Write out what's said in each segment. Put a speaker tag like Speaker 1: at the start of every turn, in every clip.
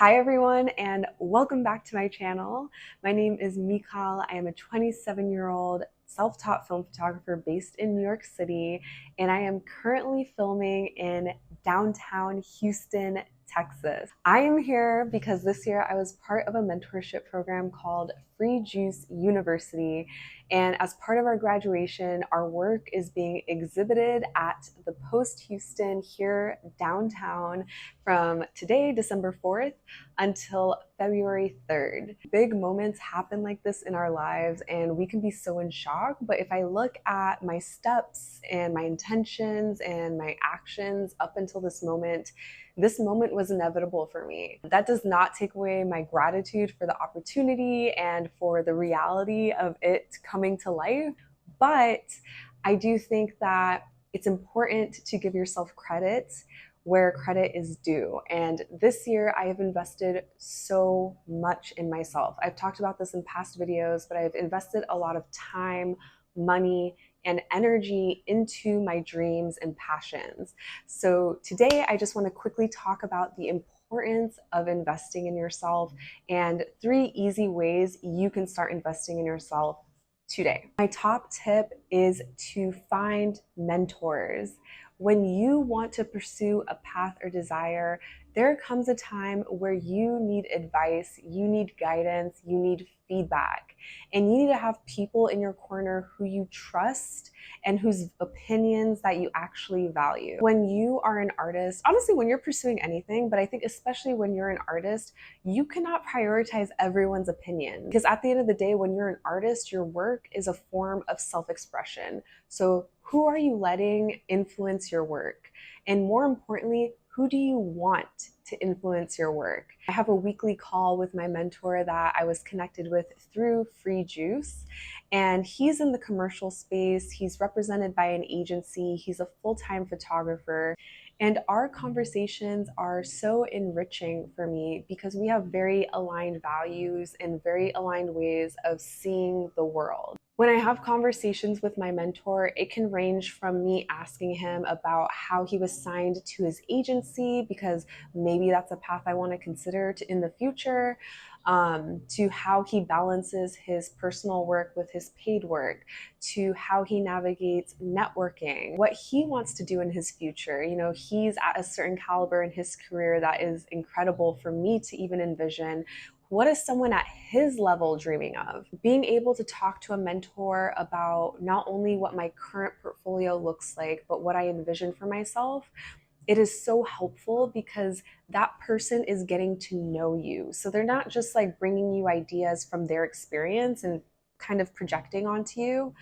Speaker 1: Hi everyone, and welcome back to my channel. My name is Mikal. I am a 27-year-old self-taught film photographer based in New York City, and I am currently filming in downtown Houston, Texas. I am here because this year I was part of a mentorship program called Free Juice University, and as part of our graduation, our work is being exhibited at the Post Houston here downtown from today, December 4th, until February 3rd. Big moments happen like this in our lives and we can be so in shock, but if I look at my steps and my intentions and my actions up until this moment was inevitable for me. That does not take away my gratitude for the opportunity and for the reality of it coming to life, but I do think that it's important to give yourself credit where credit is due. And this year I have invested so much in myself. I've talked about this in past videos, but I've invested a lot of time, money, and energy into my dreams and passions. So today I just want to quickly talk about the importance of investing in yourself and 3 easy ways you can start investing in yourself today. My top tip is to find mentors. When you want to pursue a path or desire, there comes a time where you need advice, you need guidance, you need feedback, and you need to have people in your corner who you trust and whose opinions that you actually value. When you are an artist, honestly, when you're pursuing anything, but I think especially when you're an artist, you cannot prioritize everyone's opinion, because at the end of the day, when you're an artist, your work is a form of self-expression. So who are you letting influence your work? And more importantly, who do you want to influence your work? I have a weekly call with my mentor that I was connected with through Free Juice, and he's in the commercial space. He's represented by an agency. He's a full-time photographer. And our conversations are so enriching for me because we have very aligned values and very aligned ways of seeing the world. When I have conversations with my mentor, it can range from me asking him about how he was signed to his agency, because maybe that's a path I want to consider in the future, to how he balances his personal work with his paid work, to how he navigates networking, what he wants to do in his future. You know, he's at a certain caliber in his career that is incredible for me to even envision. What is someone at his level dreaming of? Being able to talk to a mentor about not only what my current portfolio looks like, but what I envision for myself, it is so helpful because that person is getting to know you. So they're not just like bringing you ideas from their experience and kind of projecting onto you,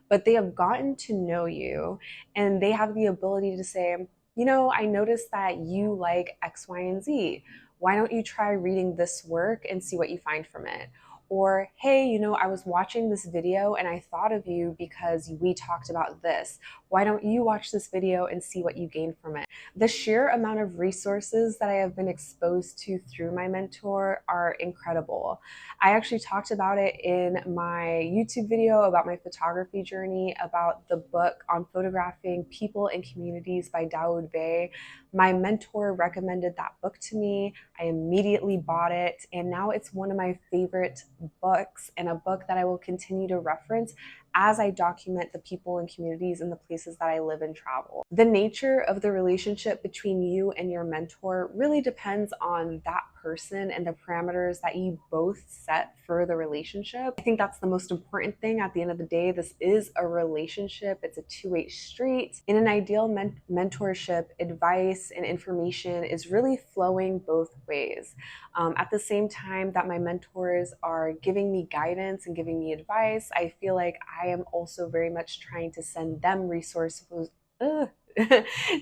Speaker 1: but they have gotten to know you and they have the ability to say, you know, I noticed that you like X, Y, and Z. Why don't you try reading this work and see what you find from it? Or, hey, you know, I was watching this video and I thought of you because we talked about this. Why don't you watch this video and see what you gain from it? The sheer amount of resources that I have been exposed to through my mentor are incredible. I actually talked about it in my YouTube video about my photography journey, about the book on photographing people and communities by Dawood Bey. My mentor recommended that book to me. I immediately bought it, and now it's one of my favorite books and a book that I will continue to reference as I document the people and communities and the places that I live and travel. The nature of the relationship between you and your mentor really depends on that person and the parameters that you both set for the relationship. I think that's the most important thing. At the end of the day, this is a relationship. It's a two-way street. In an ideal mentorship, advice and information is really flowing both ways. At the same time that my mentors are giving me guidance and giving me advice, I feel like I am also very much trying to send them resources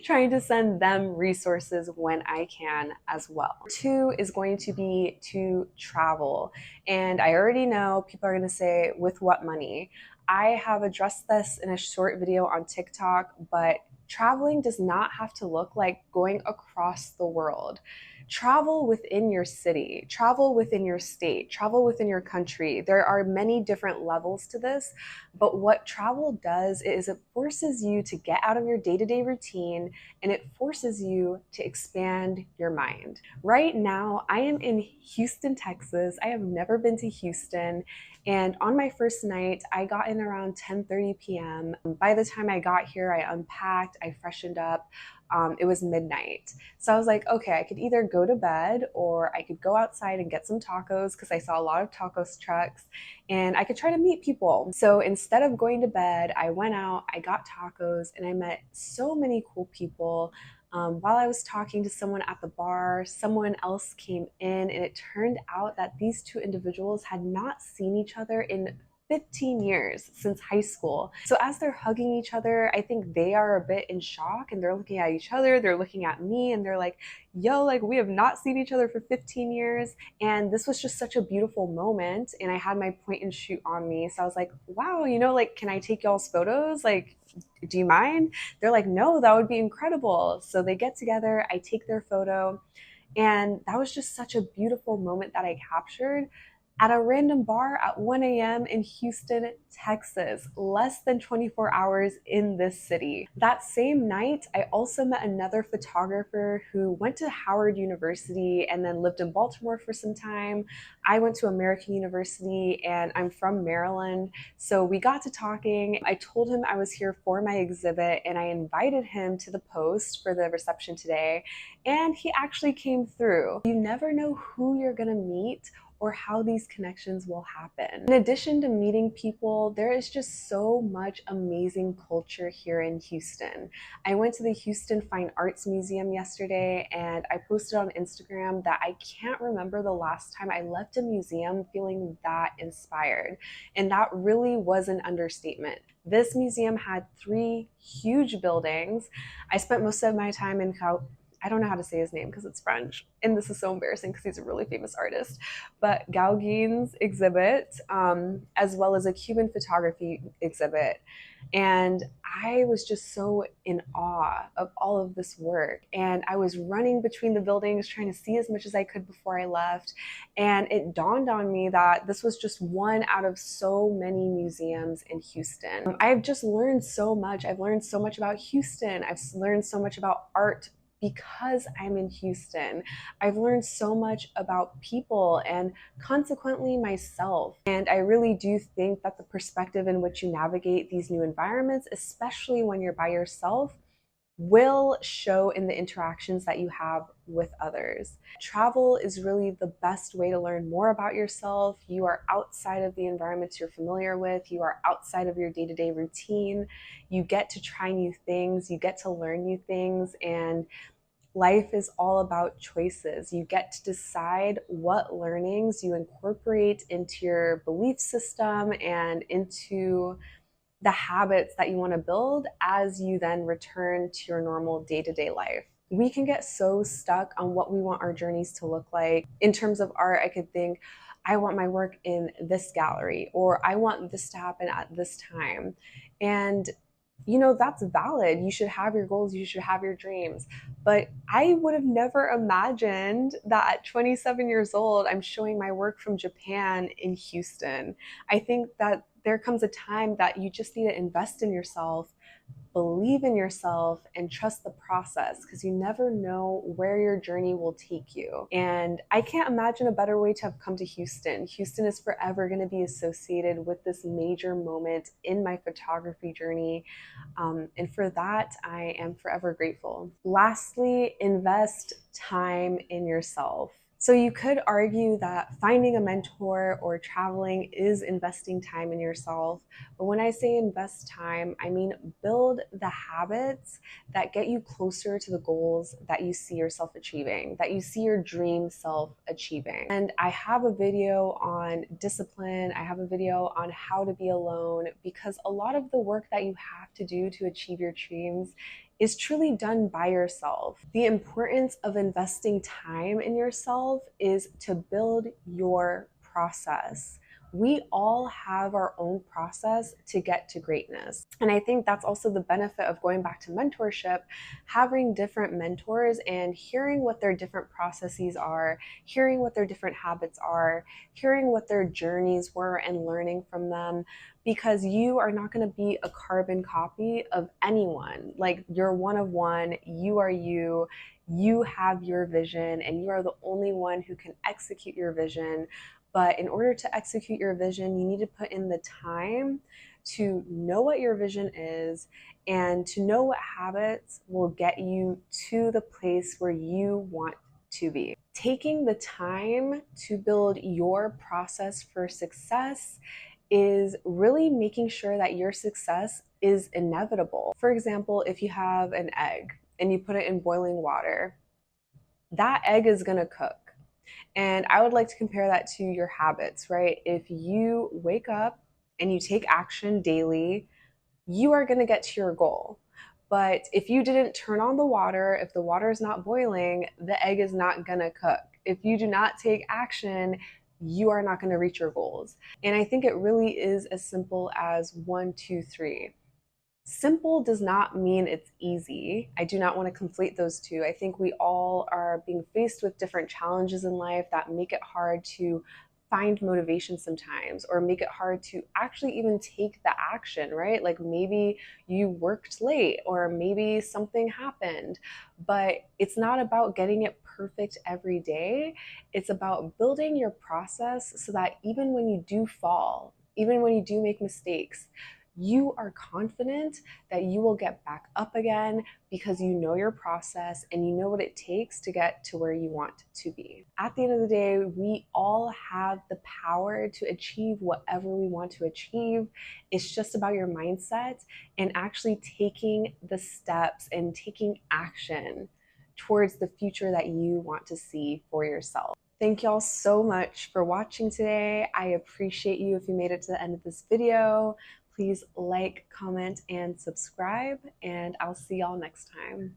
Speaker 1: trying to send them resources when I can as well. 2 is going to be to travel. And I already know people are going to say, with what money? I have addressed this in a short video on TikTok, but traveling does not have to look like going across the world. Travel within your city, travel within your state, travel within your country. There are many different levels to this, but what travel does is it forces you to get out of your day-to-day routine, and it forces you to expand your mind. Right now, I am in Houston, Texas. I have never been to Houston. And on my first night, I got in around 10:30 p.m. By the time I got here, I unpacked, I freshened up. It was midnight. So I was like, okay, I could either go to bed or I could go outside and get some tacos because I saw a lot of tacos trucks, and I could try to meet people. So instead of going to bed, I went out, I got tacos, and I met so many cool people. While I was talking to someone at the bar, someone else came in, and it turned out that these two individuals had not seen each other in 15 years, since high school. So as they're hugging each other, I think they are a bit in shock, and they're looking at each other, they're looking at me, and they're like, yo, like, we have not seen each other for 15 years. And this was just such a beautiful moment. And I had my point and shoot on me. So I was like, wow, like, can I take y'all's photos? Like, do you mind? They're like, no, that would be incredible. So they get together, I take their photo, and that was just such a beautiful moment that I captured at a random bar at 1 a.m. in Houston, Texas, less than 24 hours in this city. That same night, I also met another photographer who went to Howard University and then lived in Baltimore for some time. I went to American University, and I'm from Maryland. So we got to talking. I told him I was here for my exhibit, and I invited him to the post for the reception today, and he actually came through. You never know who you're gonna meet or how these connections will happen. In addition to meeting people, there is just so much amazing culture here in Houston. I went to the Houston Fine Arts Museum yesterday, and I posted on Instagram that I can't remember the last time I left a museum feeling that inspired. And that really was an understatement. This museum had 3 huge buildings. I spent most of my time in I don't know how to say his name because it's French, and this is so embarrassing because he's a really famous artist, but Gauguin's exhibit, as well as a Cuban photography exhibit. And I was just so in awe of all of this work. And I was running between the buildings trying to see as much as I could before I left. And it dawned on me that this was just one out of so many museums in Houston. I've just learned so much. I've learned so much about Houston. I've learned so much about art because I'm in Houston. I've learned so much about people and consequently myself. And I really do think that the perspective in which you navigate these new environments, especially when you're by yourself, will show in the interactions that you have with others. Travel is really the best way to learn more about yourself. You are outside of the environments you're familiar with. You are outside of your day-to-day routine. You get to try new things. You get to learn new things. And life is all about choices. You get to decide what learnings you incorporate into your belief system and into the habits that you want to build as you then return to your normal day-to-day life. We can get so stuck on what we want our journeys to look like. In terms of art, I could think, I want my work in this gallery, or I want this to happen at this time. And that's valid. You should have your goals, you should have your dreams. But I would have never imagined that at 27 years old, I'm showing my work from Japan in Houston. I think that there comes a time that you just need to invest in yourself, believe in yourself, and trust the process, because you never know where your journey will take you. And I can't imagine a better way to have come to Houston. Houston is forever going to be associated with this major moment in my photography journey. And for that, I am forever grateful. Lastly, invest time in yourself. So you could argue that finding a mentor or traveling is investing time in yourself. But when I say invest time, I mean build the habits that get you closer to the goals that you see yourself achieving, that you see your dream self achieving. And I have a video on discipline. I have a video on how to be alone, because a lot of the work that you have to do to achieve your dreams is truly done by yourself. The importance of investing time in yourself is to build your process. We all have our own process to get to greatness. And I think that's also the benefit of going back to mentorship, having different mentors and hearing what their different processes are, hearing what their different habits are, hearing what their journeys were and learning from them, because you are not going to be a carbon copy of anyone. Like, you're one of one, you are you. You have your vision and you are the only one who can execute your vision. But in order to execute your vision, you need to put in the time to know what your vision is and to know what habits will get you to the place where you want to be. Taking the time to build your process for success is really making sure that your success is inevitable. For example, if you have an egg and you put it in boiling water, that egg is going to cook. And I would like to compare that to your habits, right? If you wake up and you take action daily, you are going to get to your goal. But if you didn't turn on the water, if the water is not boiling, the egg is not going to cook. If you do not take action, you are not going to reach your goals. And I think it really is as simple as 1, 2, 3. Simple does not mean it's easy. I do not want to conflate those two. I think we all are being faced with different challenges in life that make it hard to find motivation sometimes, or make it hard to actually even take the action, right? Like, maybe you worked late or maybe something happened, but it's not about getting it perfect every day. It's about building your process so that even when you do fall, even when you do make mistakes, you are confident that you will get back up again because you know your process and you know what it takes to get to where you want to be. At the end of the day, we all have the power to achieve whatever we want to achieve. It's just about your mindset and actually taking the steps and taking action towards the future that you want to see for yourself. Thank y'all so much for watching today. I appreciate you if you made it to the end of this video. Please like, comment, and subscribe, and I'll see y'all next time.